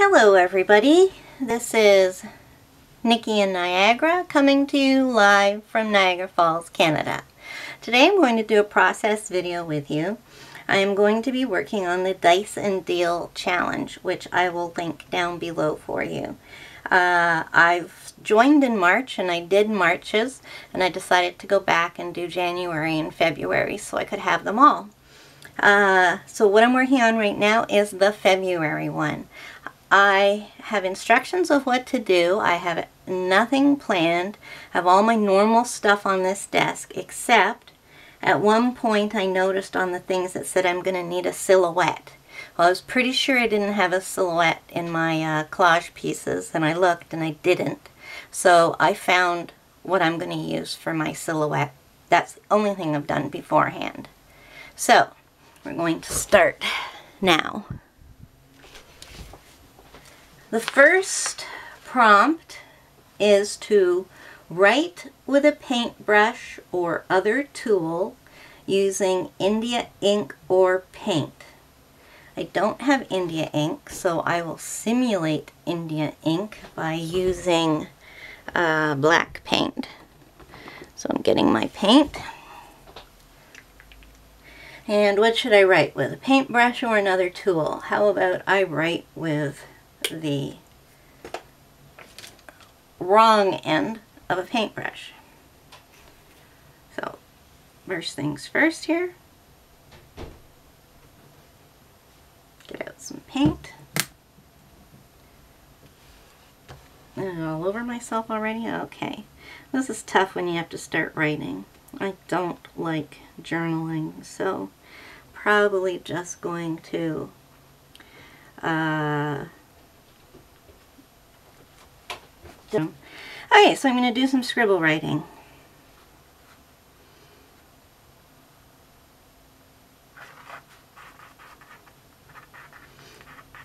Hello everybody, this is Nikki in Niagara coming to you live from Niagara Falls, Canada. Today I'm going to do a process video with you. I am going to be working on the Dice and Deal Challenge, which I will link down below for you. I've joined in March and I did Marches, and I decided to go back and do January and February so I could have them all. So what I'm working on right now is the February one. I have instructions of what to do. I have nothing planned. I have all my normal stuff on this desk, except at one point I noticed on the things that said I'm going to need a silhouette. Well, I was pretty sure I didn't have a silhouette in my collage pieces, and I looked and I didn't. So I found what I'm going to use for my silhouette. That's the only thing I've done beforehand. So we're going to start now. The first prompt is to write with a paintbrush or other tool using India ink or paint. I don't have India ink, so I will simulate India ink by using black paint. So I'm getting my paint. And what should I write with? A paintbrush or another tool? How about I write with the wrong end of a paintbrush. So first things first here, get out some paint. All over myself already? Okay. This is tough when you have to start writing. I don't like journaling, so probably just going to okay, so I'm going to do some scribble writing.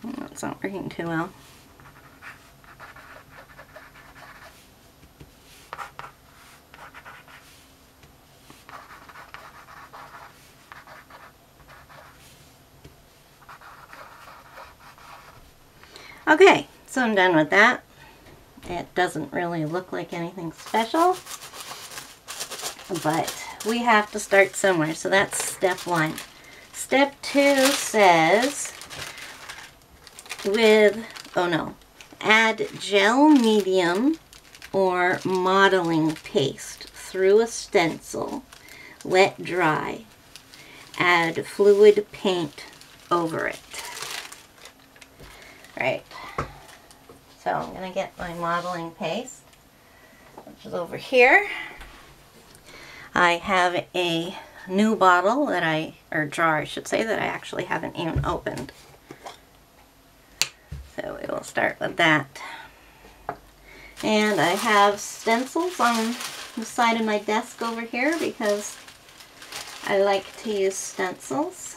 That's not working too well. Okay, so I'm done with that. It doesn't really look like anything special, but we have to start somewhere, so that's step one. Step two says add gel medium or modeling paste through a stencil, let dry, add fluid paint over it. Right. So I'm going to get my modeling paste, which is over here. I have a new bottle that or jar I should say, that I actually haven't even opened. So we will start with that. And I have stencils on the side of my desk over here because I like to use stencils.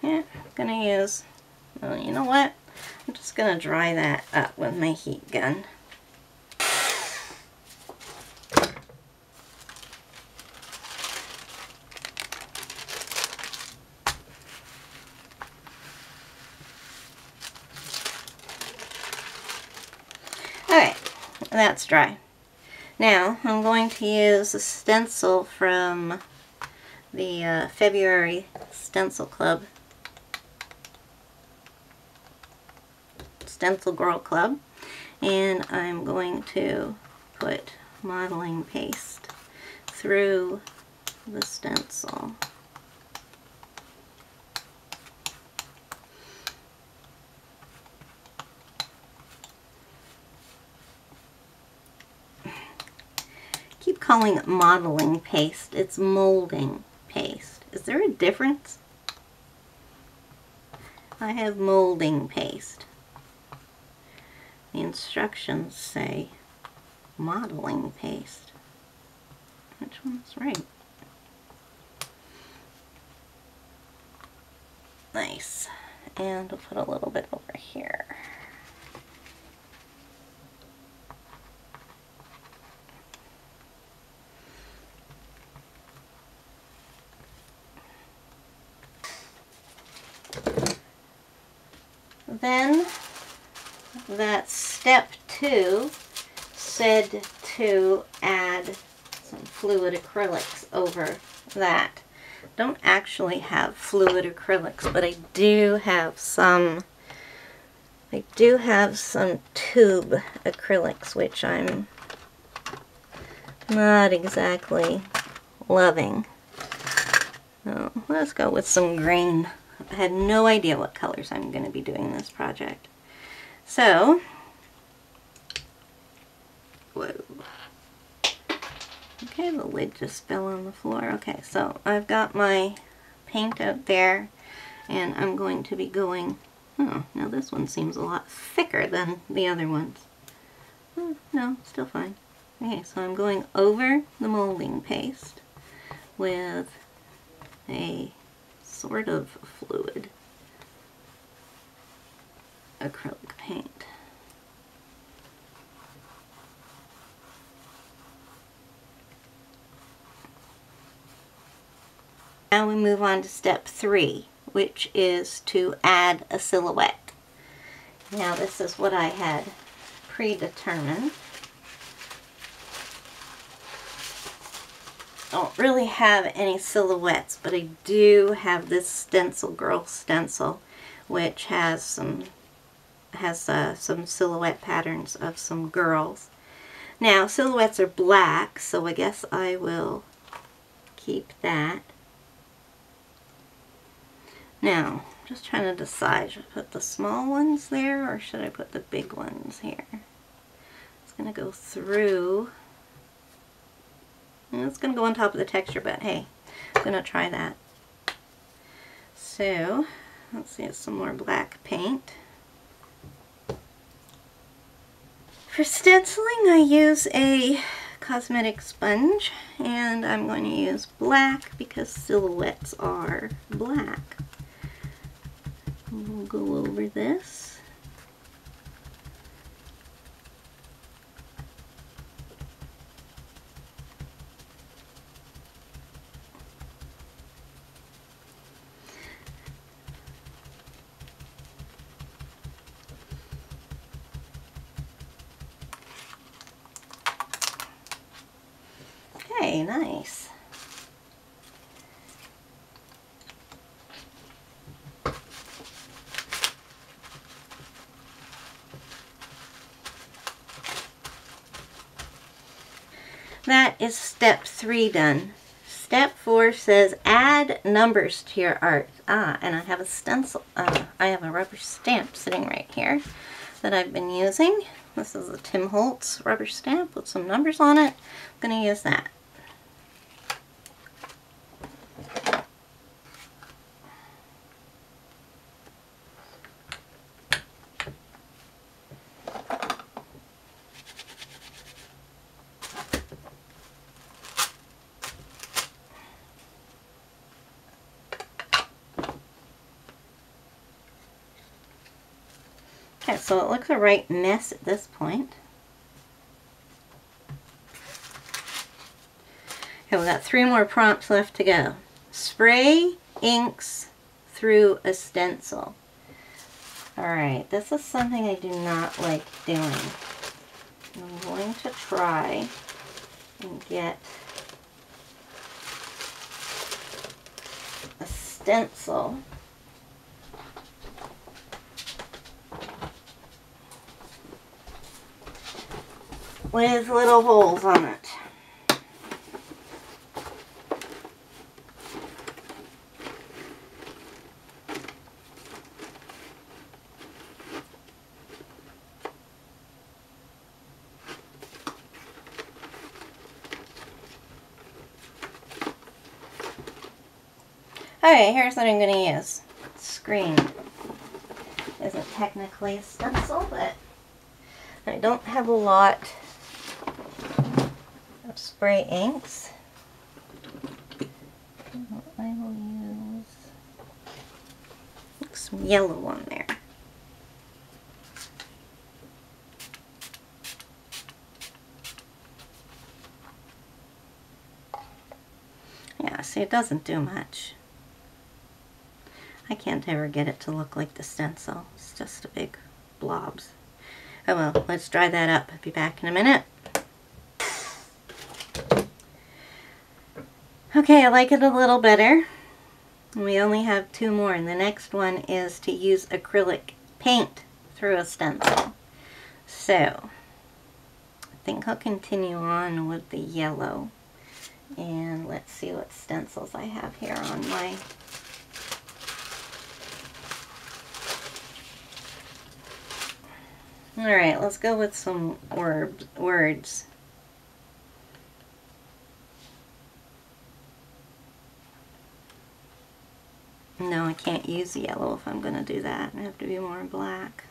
Yeah, I'm going to use, well, you know what? I'm just going to dry that up with my heat gun. Okay, that's dry. Now I'm going to use a stencil from the February Stencil Club. Stencil Girl Club, and I'm going to put modeling paste through the stencil. Keep calling it modeling paste. It's molding paste. Is there a difference? I have molding paste. The instructions say modeling paste. Which one's right? Nice. And we'll put a little bit over here. then that step 2 said to add some fluid acrylics over that. Don't actually have fluid acrylics, but I do have some tube acrylics, which I'm not exactly loving. So let's go with some green. I had no idea what colors I'm going to be doing this project. So, whoa. Okay, the lid just fell on the floor. Okay, so I've got my paint out there, and I'm going to be going, oh, now this one seems a lot thicker than the other ones. Oh, no, still fine. Okay, so I'm going over the molding paste with a sort of fluid acrylic paint. Now we move on to step 3, which is to add a silhouette. Now this is what I had predetermined. Don't really have any silhouettes, but I do have this stencil, girl stencil, which has some silhouette patterns of some girls. Now silhouettes are black, so I guess I will keep that. Now, just trying to decide, should I put the small ones there or should I put the big ones here? It's going to go through. And it's going to go on top of the texture, but hey, I'm going to try that. So, let's see, some more black paint. For stenciling, I use a cosmetic sponge, and I'm going to use black because silhouettes are black. We'll go over this. Okay, nice. That is step 3 done. Step 4 says add numbers to your art. And I have a stencil, I have a rubber stamp sitting right here that I've been using. This is a Tim Holtz rubber stamp with some numbers on it. I'm going to use that. Okay, so it looks a right mess at this point. Okay, we've got 3 more prompts left to go. Spray inks through a stencil. Alright, this is something I do not like doing. I'm going to try and get a stencil with little holes on it. Okay, here's what I'm going to use. Screen isn't technically a stencil, but I don't have a lot of spray inks. I will use some yellow on there. Yeah, see, it doesn't do much. I can't ever get it to look like the stencil, so just a big blobs. Oh well, let's dry that up. I'll be back in a minute. Okay, I like it a little better. We only have 2 more, and the next one is to use acrylic paint through a stencil. So, I think I'll continue on with the yellow. And let's see what stencils I have here on my... Alright, let's go with some words. No, I can't use yellow if I'm going to do that. I have to be more black.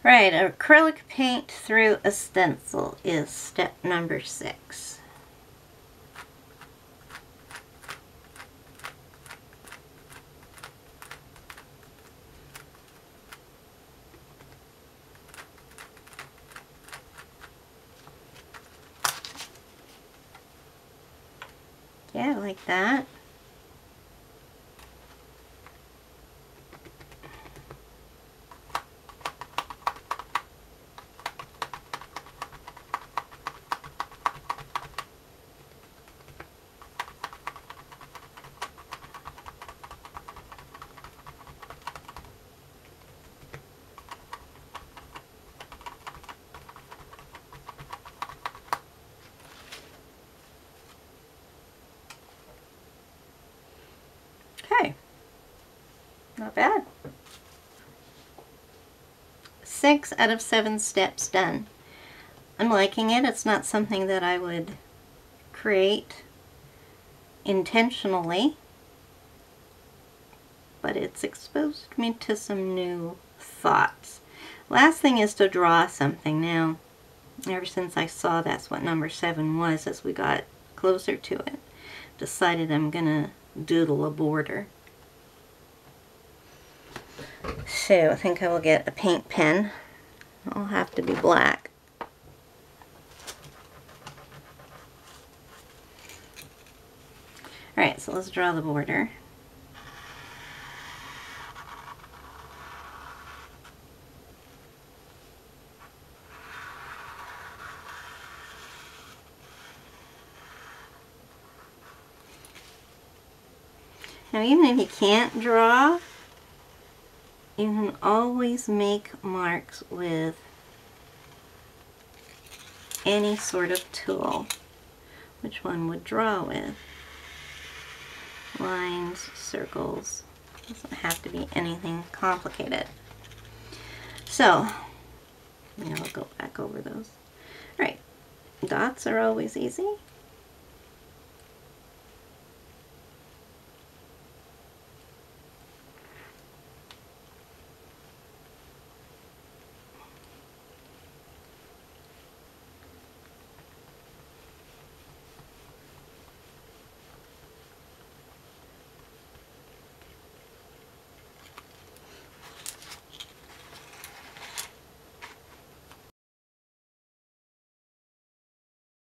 Right, acrylic paint through a stencil is step number 6. Yeah, like that. Okay, not bad. 6 out of 7 steps done. I'm liking it. It's not something that I would create intentionally, but it's exposed me to some new thoughts. Last thing is to draw something. Now, ever since I saw that's what number 7 was, as we got closer to it, decided I'm gonna doodle a border. So I think I will get a paint pen. It'll have to be black. Alright, so let's draw the border. Now even if you can't draw, you can always make marks with any sort of tool. Which one would draw with? Lines, circles. Doesn't have to be anything complicated. So, yeah, I'll go back over those. Alright, dots are always easy.